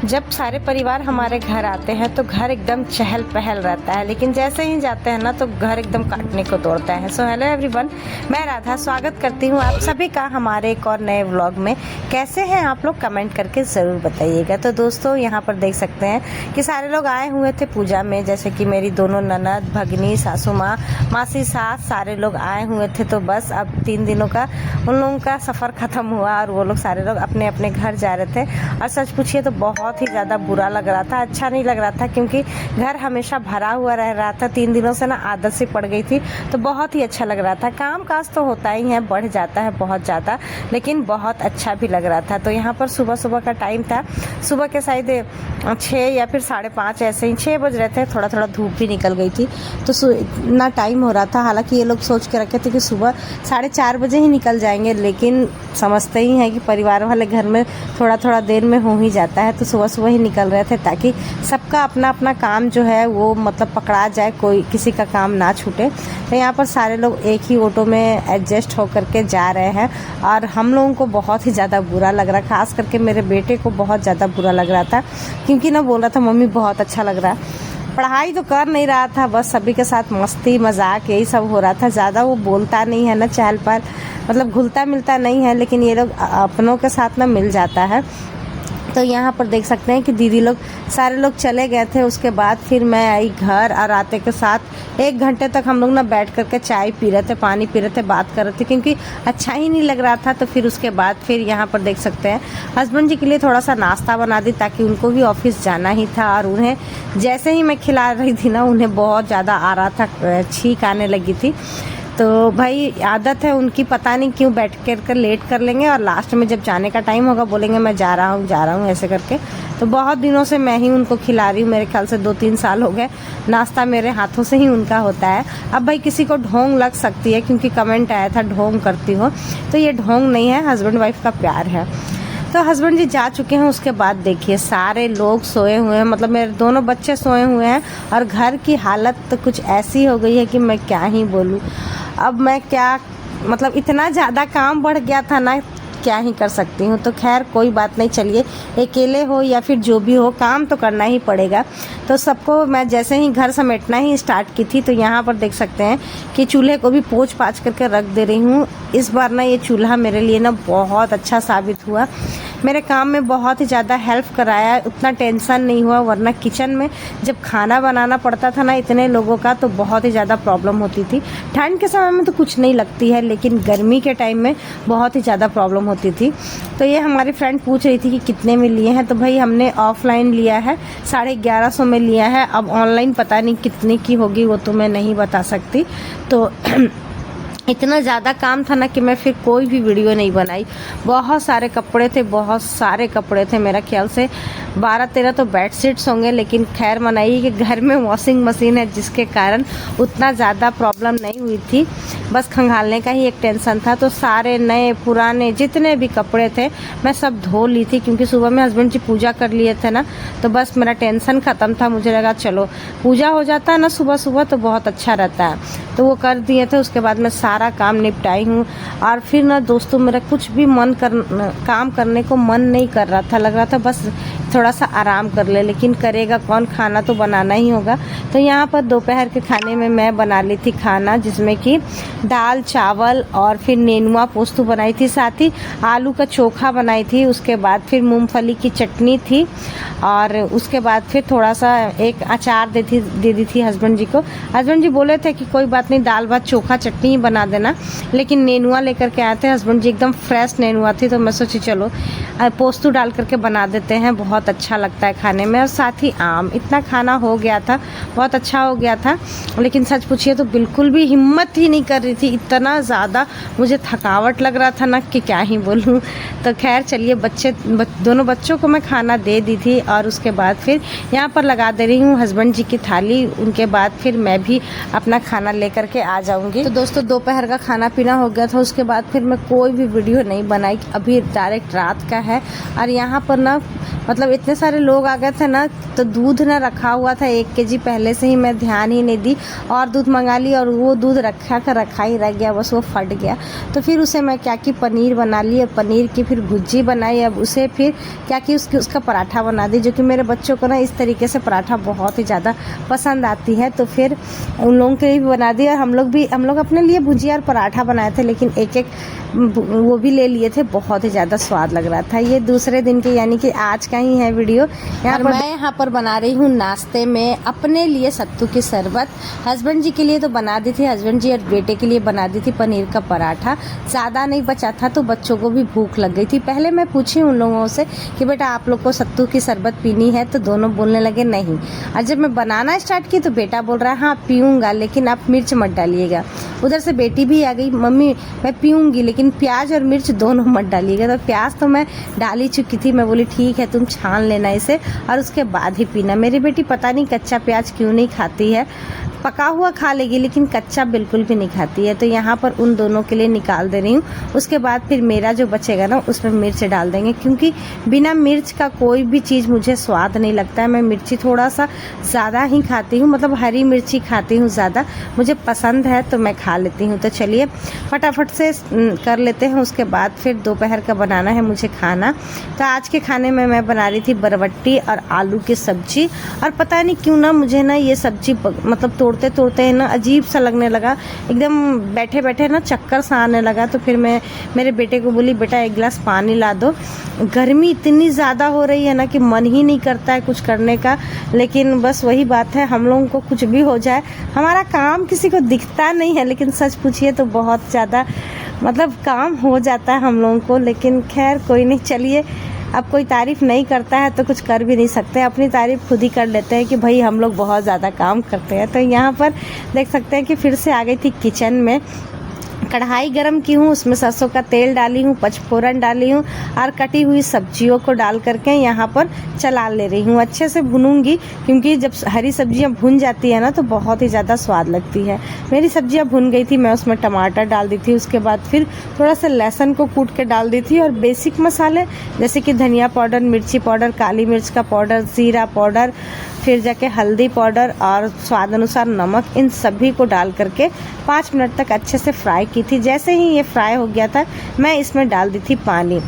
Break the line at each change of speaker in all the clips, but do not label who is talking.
जब सारे परिवार हमारे घर आते हैं तो घर एकदम चहल पहल रहता है, लेकिन जैसे ही जाते हैं ना तो घर एकदम काटने को दौड़ता है। सो हेलो एवरीवन, मैं राधा स्वागत करती हूँ आप सभी का हमारे एक और नए व्लॉग में। कैसे हैं आप लोग, कमेंट करके ज़रूर बताइएगा। तो दोस्तों यहाँ पर देख सकते हैं कि सारे लोग आए हुए थे पूजा में, जैसे कि मेरी दोनों ननद, भगनी, सासू माँ, मासी, सास, सारे लोग आए हुए थे। तो बस अब 3 दिनों का उन लोगों का सफ़र ख़त्म हुआ और वो लोग सारे लोग अपने अपने घर जा रहे थे। और सच पूछिए तो बहुत ही ज़्यादा बुरा लग रहा था, अच्छा नहीं लग रहा था, क्योंकि घर हमेशा भरा हुआ रह रहा था। 3 दिनों से ना आदत सी पड़ गई थी, तो बहुत ही अच्छा लग रहा था। काम काज तो होता ही है, बढ़ जाता है बहुत ज़्यादा, लेकिन बहुत अच्छा भी लग रहा था। तो यहाँ पर सुबह सुबह का टाइम था, सुबह के शायद 6 या फिर 5:30 ऐसे ही 6 बज रहे थे। थोड़ा थोड़ा धूप भी निकल गई थी, तो इतना टाइम हो रहा था। हालांकि ये लोग सोच के रखे थे कि सुबह 4:30 बजे ही निकल जाएंगे, लेकिन समझते ही हैं कि परिवार वाले घर में थोड़ा थोड़ा देर में हो ही जाता है। तो सुबह सुबह ही निकल रहे थे ताकि सबका अपना अपना काम जो है वो मतलब पकड़ा जाए, कोई किसी का काम ना छूटे। तो यहाँ पर सारे लोग एक ही ऑटो में एडजस्ट होकर के जा रहे हैं और हम लोगों को बहुत ही ज़्यादा बुरा लग रहा है। ख़ास करके मेरे बेटे को बहुत ज़्यादा बुरा लग रहा था, क्योंकि ना बोल रहा था मम्मी बहुत अच्छा लग रहा है। पढ़ाई तो कर नहीं रहा था, बस सभी के साथ मस्ती मजाक यही सब हो रहा था। ज़्यादा वो बोलता नहीं है ना, चहल पहल मतलब घुलता मिलता नहीं है, लेकिन ये लोग अपनों के साथ ना मिल जाता है। तो यहाँ पर देख सकते हैं कि दीदी लोग सारे लोग चले गए थे। उसके बाद फिर मैं आई घर और आते के साथ 1 घंटे तक हम लोग ना बैठ करके चाय पी रहे थे, पानी पी रहे थे, बात कर रहे थे, क्योंकि अच्छा ही नहीं लग रहा था। तो फिर उसके बाद फिर यहाँ पर देख सकते हैं हस्बैंड जी के लिए थोड़ा सा नाश्ता बना दी, ताकि उनको भी ऑफिस जाना ही था। और उन्हें जैसे ही मैं खिला रही थी ना, उन्हें बहुत ज़्यादा आ रहा था, छींक आने लगी थी। तो भाई आदत है उनकी, पता नहीं क्यों बैठ कर लेट कर लेंगे और लास्ट में जब जाने का टाइम होगा बोलेंगे मैं जा रहा हूँ ऐसे करके। तो बहुत दिनों से मैं ही उनको खिला रही हूँ, मेरे ख्याल से 2-3 साल हो गए। नाश्ता मेरे हाथों से ही उनका होता है। अब भाई किसी को ढोंग लग सकती है, क्योंकि कमेंट आया था ढोंग करती हो, तो ये ढोंग नहीं है, हस्बैंड वाइफ का प्यार है। तो हस्बैंड जी जा चुके हैं, उसके बाद देखिए सारे लोग सोए हुए हैं, मतलब मेरे दोनों बच्चे सोए हुए हैं और घर की हालत तो कुछ ऐसी हो गई है कि मैं क्या ही बोलूँ। अब मैं क्या मतलब इतना ज़्यादा काम बढ़ गया था ना, क्या ही कर सकती हूँ। तो खैर कोई बात नहीं, चलिए अकेले हो या फिर जो भी हो, काम तो करना ही पड़ेगा। तो सबको मैं जैसे ही घर समेटना ही स्टार्ट की थी, तो यहाँ पर देख सकते हैं कि चूल्हे को भी पोंछ पाछ करके रख दे रही हूँ। इस बार ना ये चूल्हा मेरे लिए ना बहुत अच्छा साबित हुआ, मेरे काम में बहुत ही ज़्यादा हेल्प कराया, उतना टेंशन नहीं हुआ। वरना किचन में जब खाना बनाना पड़ता था ना इतने लोगों का, तो बहुत ही ज़्यादा प्रॉब्लम होती थी। ठंड के समय में तो कुछ नहीं लगती है, लेकिन गर्मी के टाइम में बहुत ही ज़्यादा प्रॉब्लम होती थी। तो ये हमारी फ्रेंड पूछ रही थी कि कितने में लिए हैं, तो भाई हमने ऑफलाइन लिया है 1150 में लिया है। अब ऑनलाइन पता नहीं कितने की होगी, वो तो मैं नहीं बता सकती। तो इतना ज़्यादा काम था ना कि मैं फिर कोई भी वीडियो नहीं बनाई। बहुत सारे कपड़े थे, मेरा ख्याल से 12-13 तो बेडशीट्स होंगे। लेकिन खैर मनाई कि घर में वॉशिंग मशीन है, जिसके कारण उतना ज़्यादा प्रॉब्लम नहीं हुई थी, बस खंगालने का ही एक टेंशन था। तो सारे नए पुराने जितने भी कपड़े थे मैं सब धो ली थी, क्योंकि सुबह में हस्बैंड जी पूजा कर लिए थे ना, तो बस मेरा टेंशन ख़त्म था। मुझे लगा चलो पूजा हो जाता है ना सुबह सुबह तो बहुत अच्छा रहता है, तो वो कर दिए थे। उसके बाद मैं सारा काम निपटाई हूँ। और फिर ना दोस्तों मेरा कुछ भी काम करने को मन नहीं कर रहा था, लग रहा था बस थोड़ा सा आराम कर ले, लेकिन करेगा कौन, खाना तो बनाना ही होगा। तो यहाँ पर दोपहर के खाने में मैं बना ली थी खाना, जिसमें कि दाल चावल और फिर नेनुआ पोस्तू बनाई थी, साथ ही आलू का चोखा बनाई थी। उसके बाद फिर मूंगफली की चटनी थी, और उसके बाद फिर थोड़ा सा एक अचार दे दी थी हस्बैंड जी को। हस्बैंड जी बोले थे कि कोई बात नहीं, दाल भात चोखा चटनी ही बना देना, लेकिन नेनुआ लेकर के आए थे हस्बैंड जी, एकदम फ्रेश नेनुआ थी। तो मैं सोची चलो पोस्तू डाल करके बना देते हैं, बहुत अच्छा लगता है खाने में। और साथ ही आम, इतना खाना हो गया था, बहुत अच्छा हो गया था। लेकिन सच पूछिए तो बिल्कुल भी हिम्मत ही नहीं कर रही थी, इतना ज़्यादा मुझे थकावट लग रहा था ना कि क्या ही बोलूँ। तो खैर चलिए दोनों बच्चों को मैं खाना दे दी थी, और उसके बाद फिर यहाँ पर लगा दे रही हूँ हस्बैंड जी की थाली। उनके बाद फिर मैं भी अपना खाना लेकर के आ जाऊँगी। तो दोस्तों दोपहर का खाना पीना हो गया था, उसके बाद फिर मैं कोई भी वीडियो नहीं बनाई। अभी डायरेक्ट रात का है, और यहाँ पर ना मतलब मतलब इतने सारे लोग आ गए थे ना, तो दूध ना रखा हुआ था 1 केजी पहले से ही, मैं ध्यान ही नहीं दी और दूध मंगा ली और वो दूध रखा ही रह गया, बस वो फट गया। तो फिर उसे मैं क्या कि पनीर बना ली और पनीर की फिर भुर्जी बनाई। अब उसे फिर क्या कि उसका पराठा बना दी, जो कि मेरे बच्चों को ना इस तरीके से पराठा बहुत ही ज़्यादा पसंद आती है। तो फिर उन लोगों के लिए भी बना दी और हम लोग अपने लिए भुजिया और पराठा बनाए थे, लेकिन एक वो भी ले लिए थे, बहुत ही ज़्यादा स्वाद लग रहा था। ये दूसरे दिन के यानी कि आज का ही है वीडियो। मैं यहाँ पर बना रही हूँ नाश्ते में अपने लिए सत्तू की शरबत। हस्बैंड जी के लिए तो बना दी थी, हस्बैंड जी और बेटे के लिए बना दी थी पनीर का पराठा। ज़्यादा नहीं बचा था तो बच्चों को भी भूख लग गई थी। पहले मैं पूछी उन लोगों से कि बेटा आप लोग को सत्तू की शरबत पीनी है, तो दोनों बोलने लगे नहीं। और जब मैं बनाना स्टार्ट की तो बेटा बोल रहा है हाँ पीऊँगा, लेकिन आप मिर्च मत डालिएगा। उधर से बेटी भी आ गई, मम्मी मैं पीऊँगी लेकिन प्याज और मिर्च दोनों मत डालिएगा। तो प्याज तो मैं डाल ही चुकी थी, मैं बोली ठीक है तुम छान लेना इसे और उसके बाद ही पीना। मेरी बेटी पता नहीं कच्चा प्याज क्यों नहीं खाती है, पका हुआ खा लेगी लेकिन कच्चा बिल्कुल भी नहीं खाती है। तो यहाँ पर उन दोनों के लिए निकाल दे रही हूँ। उसके बाद फिर मेरा जो बचेगा ना उसमें मिर्च डाल देंगे, क्योंकि बिना मिर्च का कोई भी चीज़ मुझे स्वाद नहीं लगता है। मैं मिर्ची थोड़ा सा ज़्यादा ही खाती हूँ, मतलब हरी मिर्ची खाती हूँ ज़्यादा, मुझे पसंद है तो मैं खा लेती हूँ। तो चलिए फटाफट से कर लेते हैं, उसके बाद फिर दोपहर का बनाना है मुझे खाना। तो आज के खाने में मैं बना रही थी बरबट्टी और आलू की सब्जी। और पता नहीं क्यों ना मुझे ना ये सब्जी मतलब तोड़ते तोड़ते ना अजीब सा लगने लगा, एकदम बैठे बैठे ना चक्कर सा आने लगा। तो फिर मैं मेरे बेटे को बोली बेटा 1 गिलास पानी ला दो। गर्मी इतनी ज़्यादा हो रही है ना कि मन ही नहीं करता है कुछ करने का, लेकिन बस वही बात है, हम लोगों को कुछ भी हो जाए हमारा काम किसी को दिखता नहीं है, लेकिन सच पूछिए तो बहुत ज़्यादा मतलब काम हो जाता है हम लोगों को। लेकिन खैर कोई नहीं, चलिए अब कोई तारीफ़ नहीं करता है तो कुछ कर भी नहीं सकते, अपनी तारीफ़ खुद ही कर लेते हैं कि भाई हम लोग बहुत ज़्यादा काम करते हैं। तो यहाँ पर देख सकते हैं कि फिर से आ गई थी किचन में। कढ़ाई गरम की हूँ, उसमें सरसों का तेल डाली हूँ, पचफोरन डाली हूँ और कटी हुई सब्जियों को डाल करके यहाँ पर चला ले रही हूँ। अच्छे से भूनूंगी, क्योंकि जब हरी सब्जियाँ भुन जाती है ना तो बहुत ही ज़्यादा स्वाद लगती है। मेरी सब्जियाँ भुन गई थी, मैं उसमें टमाटर डाल दी थी, उसके बाद फिर थोड़ा सा लहसुन को कूट के डाल दी थी और बेसिक मसाले जैसे कि धनिया पाउडर, मिर्ची पाउडर, काली मिर्च का पाउडर, जीरा पाउडर, फिर जाके हल्दी पाउडर और स्वाद अनुसार नमक, इन सभी को डाल करके 5 मिनट तक अच्छे से फ्राई की थी। जैसे ही ये फ्राई हो गया था मैं इसमें डाल दी थी पानी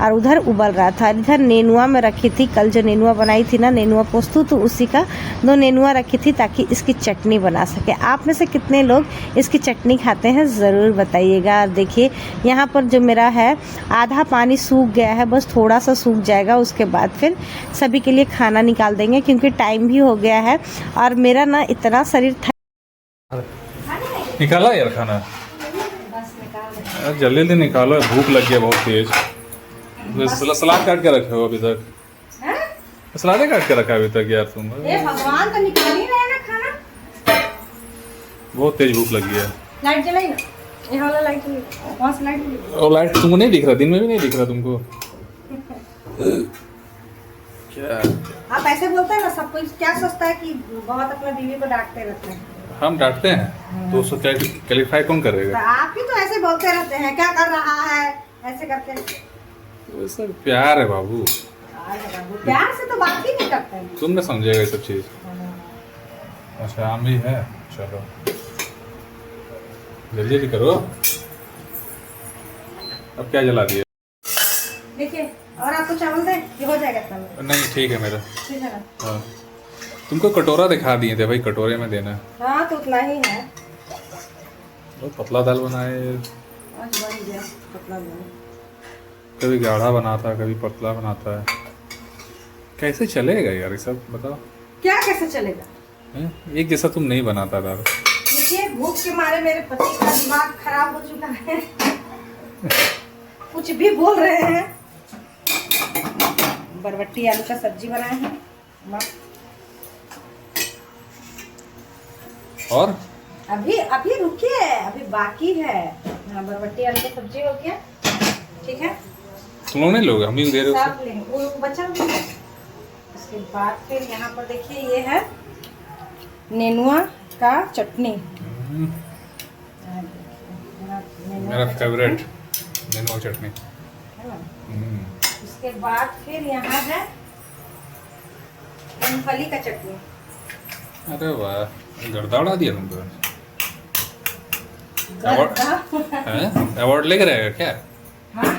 और उधर उबल रहा था। इधर नेनुआ में रखी थी, कल जो नेनुआ बनाई थी ना नेनुआ पोस्तू, तो उसी का 2 नेनुआ रखी थी ताकि इसकी चटनी बना सके। आप में से कितने लोग इसकी चटनी खाते हैं ज़रूर बताइएगा। देखिए यहाँ पर जो मेरा है आधा पानी सूख गया है, बस थोड़ा सा सूख जाएगा, उसके बाद फिर सभी के लिए खाना निकाल देंगे, क्योंकि टाइम भी हो गया है और मेरा ना इतना शरीर
निकाला यार खाना, जल्दी जल्दी निकालो, भूख लग गया बहुत तेज। सलाद काट के रखे हो अभी तक? सलाद काट के रखा है अभी तक यार तुम?
भगवान तो निकाल ही रहे ना खाना,
बहुत तेज भूख लगी है।
लाइट जलाई ना, ये वाला लाइट, कौन सा लाइट?
और लाइट तुमको नहीं दिख रहा, दिन में भी नहीं दिख रहा तुमको? क्या
आप ऐसे बोलते हैं ना, सब कुछ क्या सोचता है कि बहुत अपना बीवी को डांटते रहते हैं।
हम डांटते हैं तो उसको क्या क्वालिफाई कौन करेगा?
तो आप ही तो ऐसे बोलते रहते हैं, क्या कर रहा है ऐसे करते हैं।
वो सब प्यार है बाबू,
प्यार से तो बात ही नहीं करते हैं।
तुम ना समझेगा ये सब चीज। अच्छा आम भी है, चलो जल्दी जल्दी करो। अब क्या जला दिया?
देखिए और आपको चावल दे, ये हो जाएगा तब।
नहीं ठीक है मेरा,
ठीक है ना?
हाँ। तुमको कटोरा दिखा दिए थे भाई, कटोरे में देना।
हाँ तो उतना ही है।
बहुत पतला दाल बनाए,
आज बन गया पतला दाल।
कभी गाढ़ा बनाता है, कभी पतला बनाता है, कैसे चलेगा यार ये सब बताओ?
क्या कैसे चलेगा?
हैं? एक जैसा तुम नहीं बनाता दाल।
देखिए भूख के मारे मेरे पति का दिमाग खराब हो चुका है, कुछ भी बोल रहे हैं। बरबट्टी आलू का सब्जी बनाए हैं
और
अभी अभी रुकिए, अभी बाकी है। बरबट्टी आलू का सब्जी हो गया, ठीक है?
तुम लोग नहीं लोगे, हम ही दे रहे हो।
सब लेंगे, वो बचा भी है। उसके बाद फिर यहाँ पर देखिए ये है नेनुआ का चटनी,
मेरा फेवरेट नेनुआ चटनी।
है ना? उसके बाद फिर यहाँ है मूंगफली का चटनी।
अरे वाह, गर्दा उड़ा दिया तुम तो। अवार्ड लेके रहेगा क्या?
हाँ।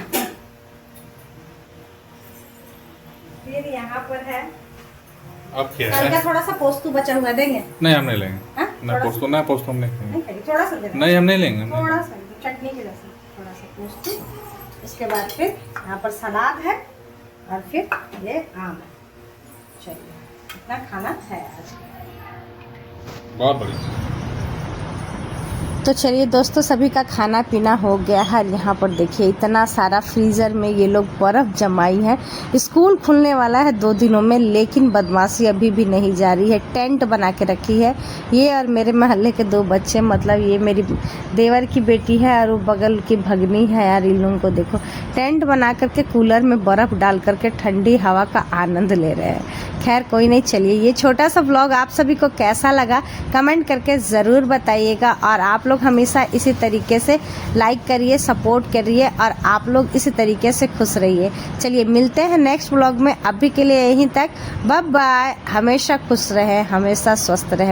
फिर यहाँ पर है,
अब क्या
कल का
है?
थोड़ा सा पोस्तू बचा हुआ देंगे।
नहीं हम नहीं लेंगे।
हाँ?
ना
थोड़ा
पोस्तो, ना पोस्तो हम नहीं खाएंगे।
नहीं खाएंगे, थोड़ा सा देना।
नहीं हम नहीं लेंगे।
थोड़ा सा चटनी के जैसा थोड़ा सा पोस्तू। उसके बाद फिर यहाँ पर सलाद है और फिर ये आम है। चलिए इतना खाना है आज।
बहुत बढ़िया।
तो चलिए दोस्तों, सभी का खाना पीना हो गया है। यहाँ पर देखिए इतना सारा फ्रीज़र में ये लोग बर्फ़ जमाई है। स्कूल खुलने वाला है 2 दिनों में, लेकिन बदमाशी अभी भी नहीं जा रही है। टेंट बना के रखी है ये और मेरे मोहल्ले के 2 बच्चे, मतलब ये मेरी देवर की बेटी है और वो बगल की भगनी है यार। इन लोगों को देखो, टेंट बना करके कूलर में बर्फ़ डाल करके ठंडी हवा का आनंद ले रहे हैं। खैर कोई नहीं, चलिए ये छोटा सा व्लॉग आप सभी को कैसा लगा कमेंट करके ज़रूर बताइएगा। और आप लोग हमेशा इसी तरीके से लाइक करिए, सपोर्ट करिए और आप लोग इसी तरीके से खुश रहिए। चलिए मिलते हैं नेक्स्ट व्लॉग में, अभी के लिए यहीं तक। Bye bye. हमेशा खुश रहें, हमेशा स्वस्थ रहें।